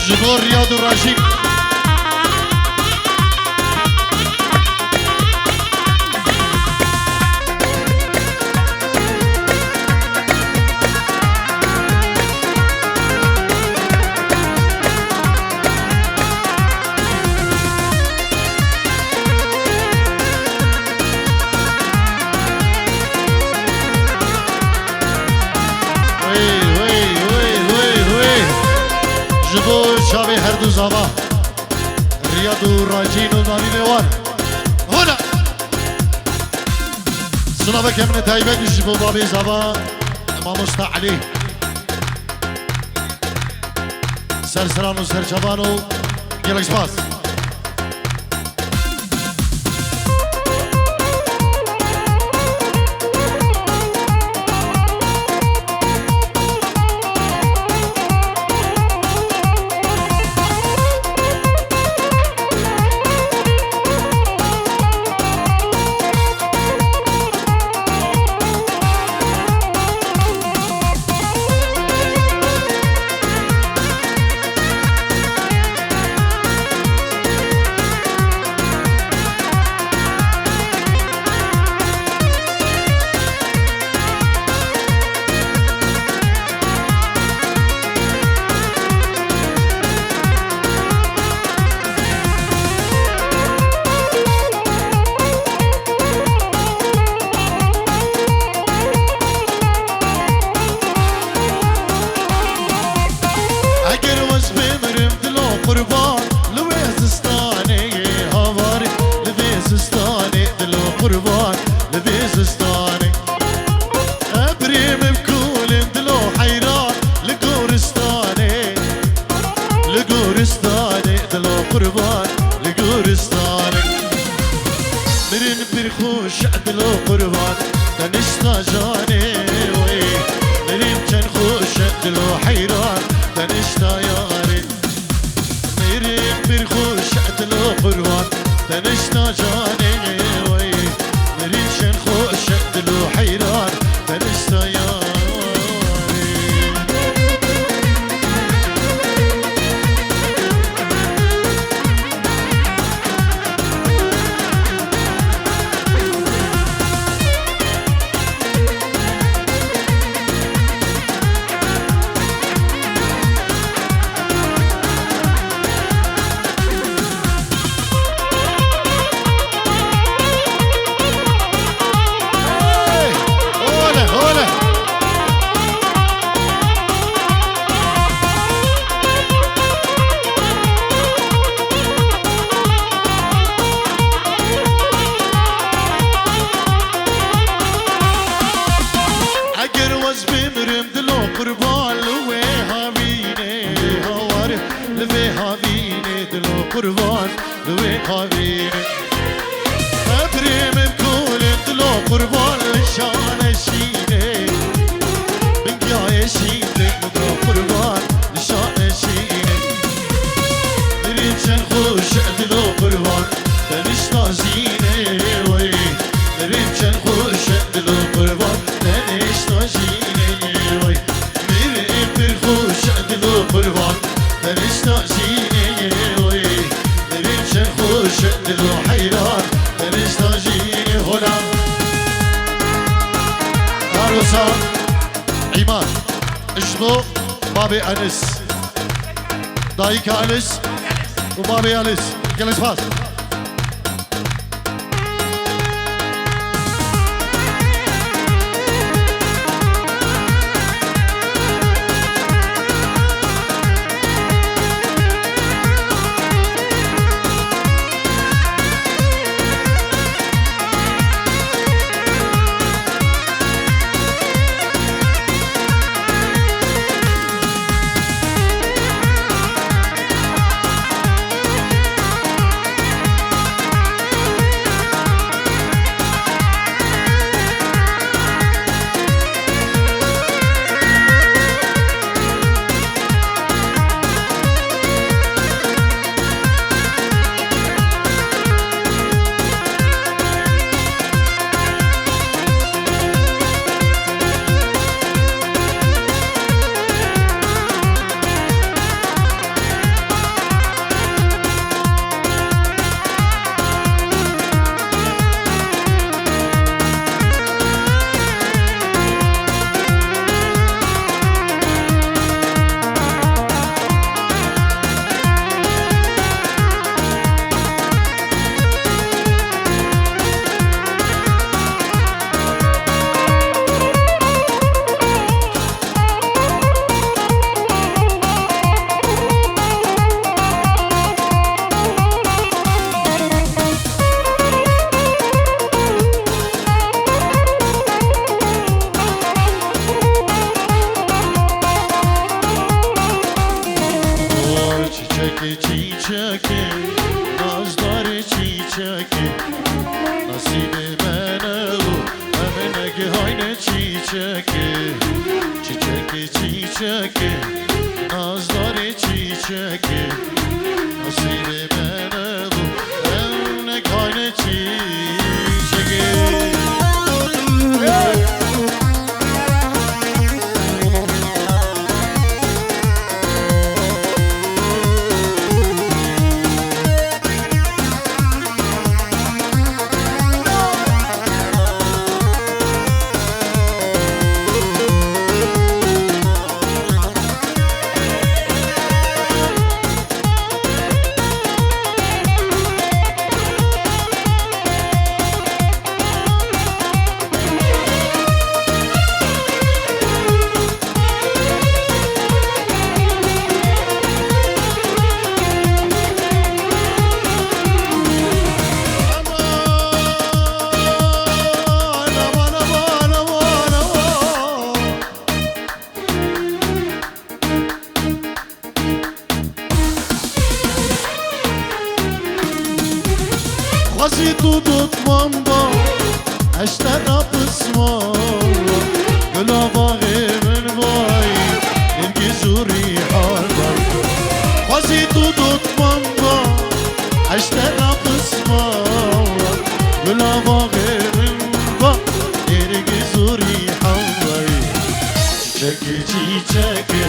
جبور رياض الرشيد جبور شابي هردو زابا رياض الراجين ونامي ميوان هنا صنابك من تايبك جبور بابي زابا امام علي سرسران وسرشبان وقلق سباس قربان لبيزستاني هواري لبيزستاني دلو قربان لبيزستاني ابريم بكول دلو حيران لقورستاني لقورستاني دلو قربان لقورستاني مرين برخوش دلو قربان تنشتا جاني وي مرين تنخوش دلو حيران تنشتا ياري برخوش دلو قربان تنشتا جاني وي مريشن خوش دلو حيران تنشتا ياري قربان لوي هابيني هوار لوي هابيني دلو قربان لوي هابيني ابريم بكول دلو قربان لشان شيني بنقيا شيني دلو قربان لشان شيني مريم خوش دلو قربان تنشتا زيني وي مريم خوش دلو قربان تنشتا زيني عروسة إيمان اجلو بابي أنس دايك أنس وبابي أنس جلس فاز çiçeki nazları çiçeki nasibi bana bu emine hayne çiçeki çiçeki çiçeki nazları çiçeki nasibi bana bu emine hayne çiçeki Quasi tudo mamba اشترى بسمار كلا باغي من باي نلقي زوري حالك quasi tudo mamba اشترى بسمار كلا باغي من باي نلقي زوري حالك çiçeki çiçeki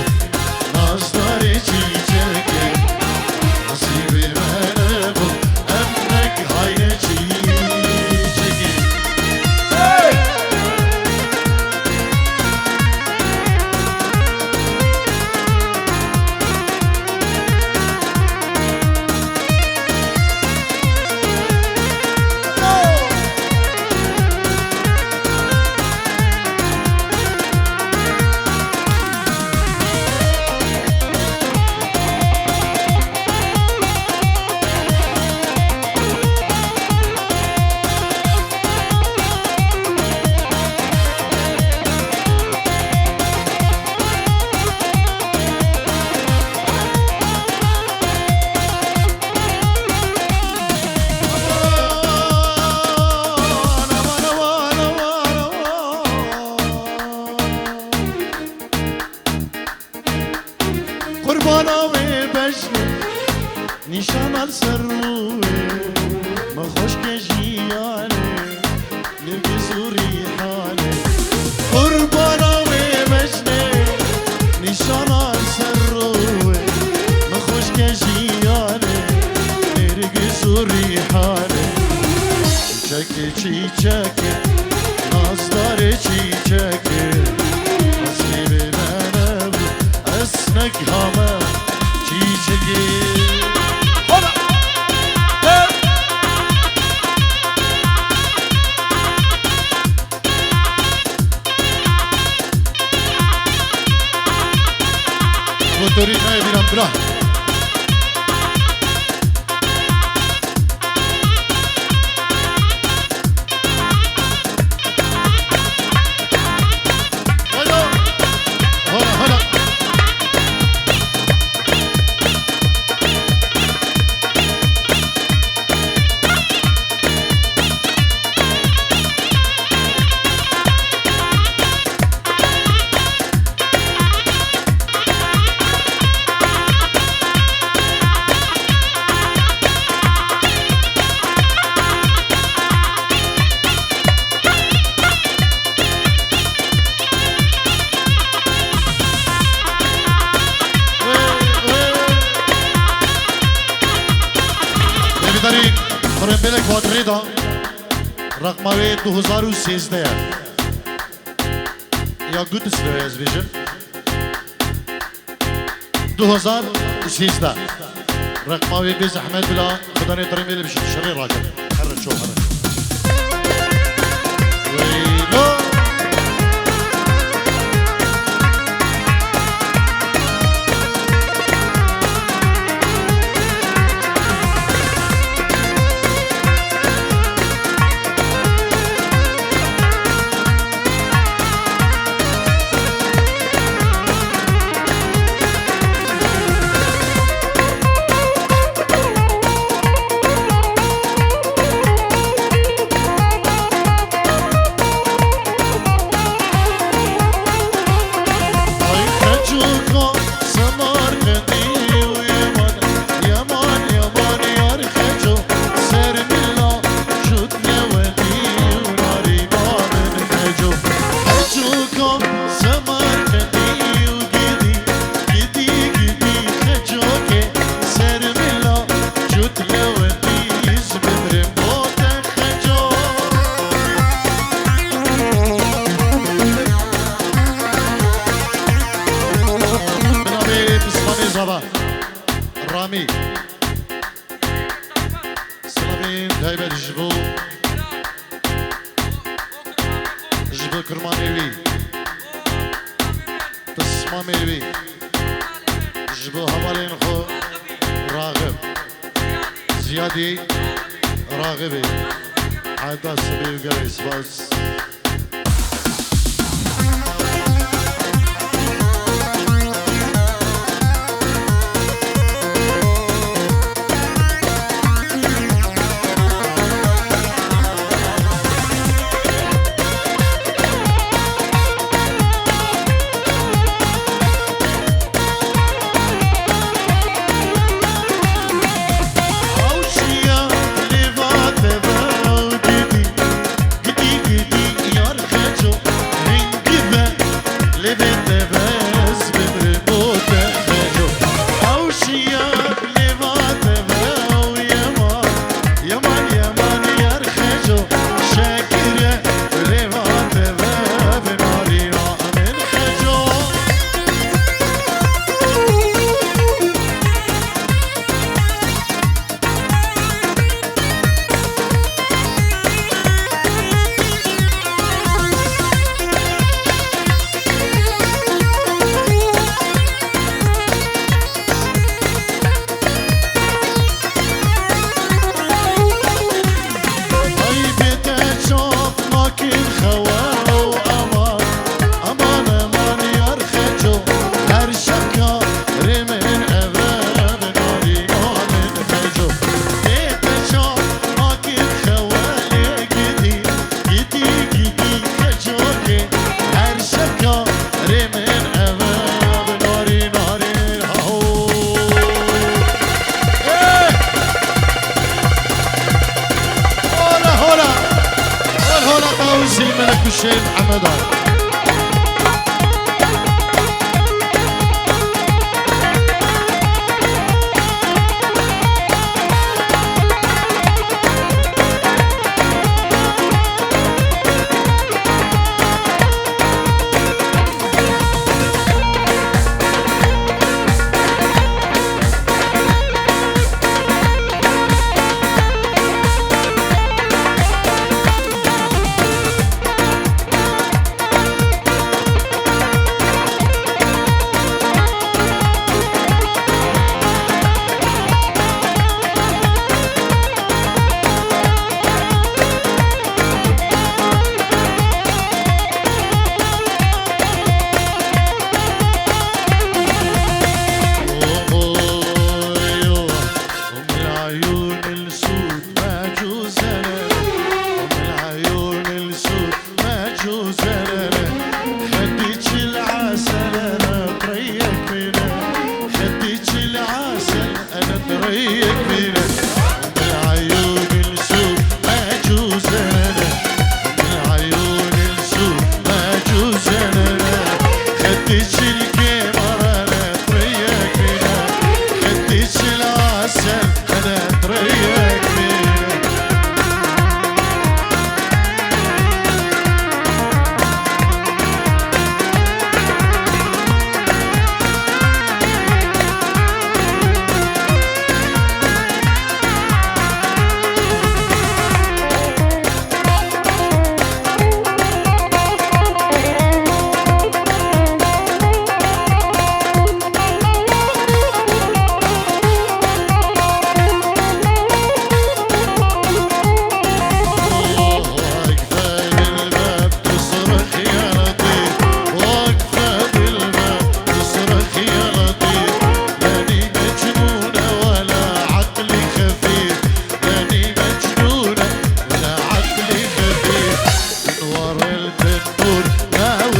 nazları çiçeki nasibi bana bu emmek hayne çiçeki قربانا و بجنه نشان السروه ما خوش کجیانه نرگی زوری حاله قربانا و بجنه نشان السروه ما خوش کجیانه نرگی زوری حاله çiçeki çiçeki nazları çiçeki همه چیچگی موتوری نه بیرم برا فرنبیل کوادریدا رقماوی 2013 یا گوت سلوی از ویژن 2013 رقماوی بیز احمد بلا خداني ترميلي بشي شري راجل حرك شو حرك ويلو رامي سلامين دايما جبو كرمانيوي تصماميوي جبو هوالين خو راغب زيادي راغبي حدا سبي وقريس بس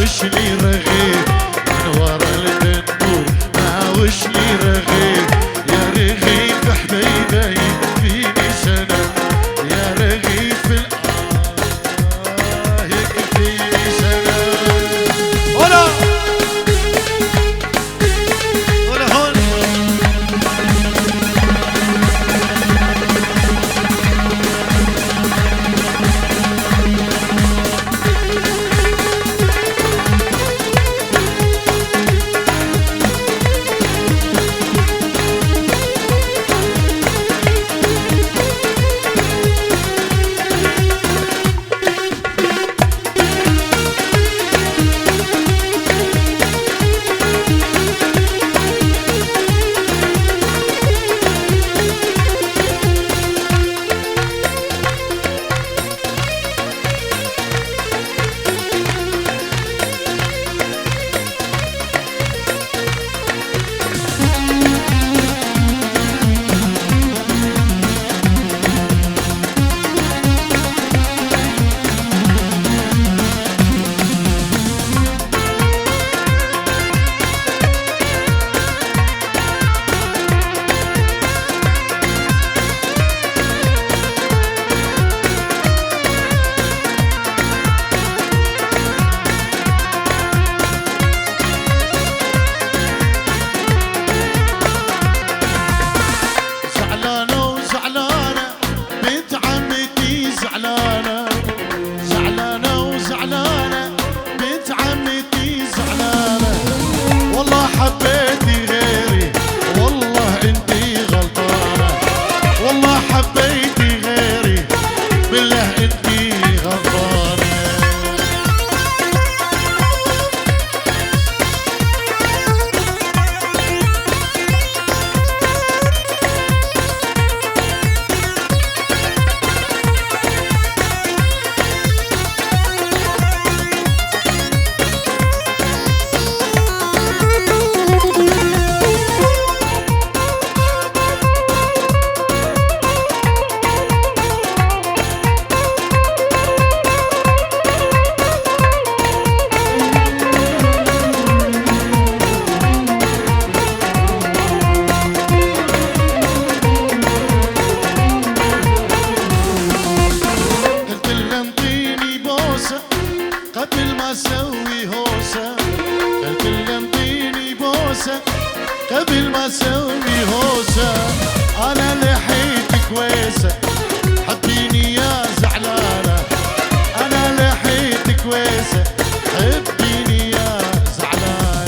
وش لي رغيف من ورا الدنور ما وش لي رغيف يا رغيف حبيبي فيني سنة يا رغيف يكفيني سنة ولا هون قبل ما اسوي هوسه الكل ينطيني بوسه قبل ما اسوي هوسه انا لحيت كويسه حبيني يا زعلانه انا لحيت كويسه حبيني يا زعلانه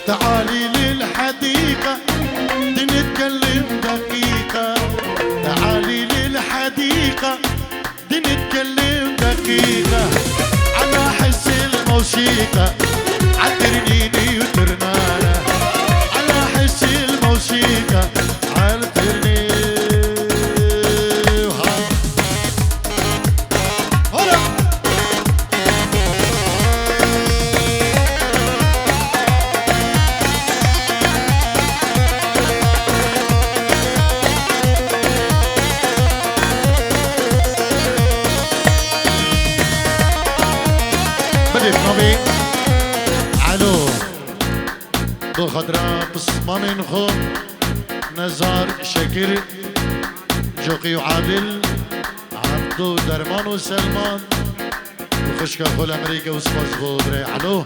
تعالي للحديقة نتكلم دقيقة تعالي للحديقة نتكلم دقيقة على حس الموسيقى عالترنيني وترنانة على حس الموسيقى عالترنيني نبي علو دو خضراء بصمم خون نزار شكر جوقي وعادل عبدو درمان وسلمان وخشكا خول امريكا وسباس بودري علو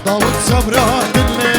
ضوت صبرات الليل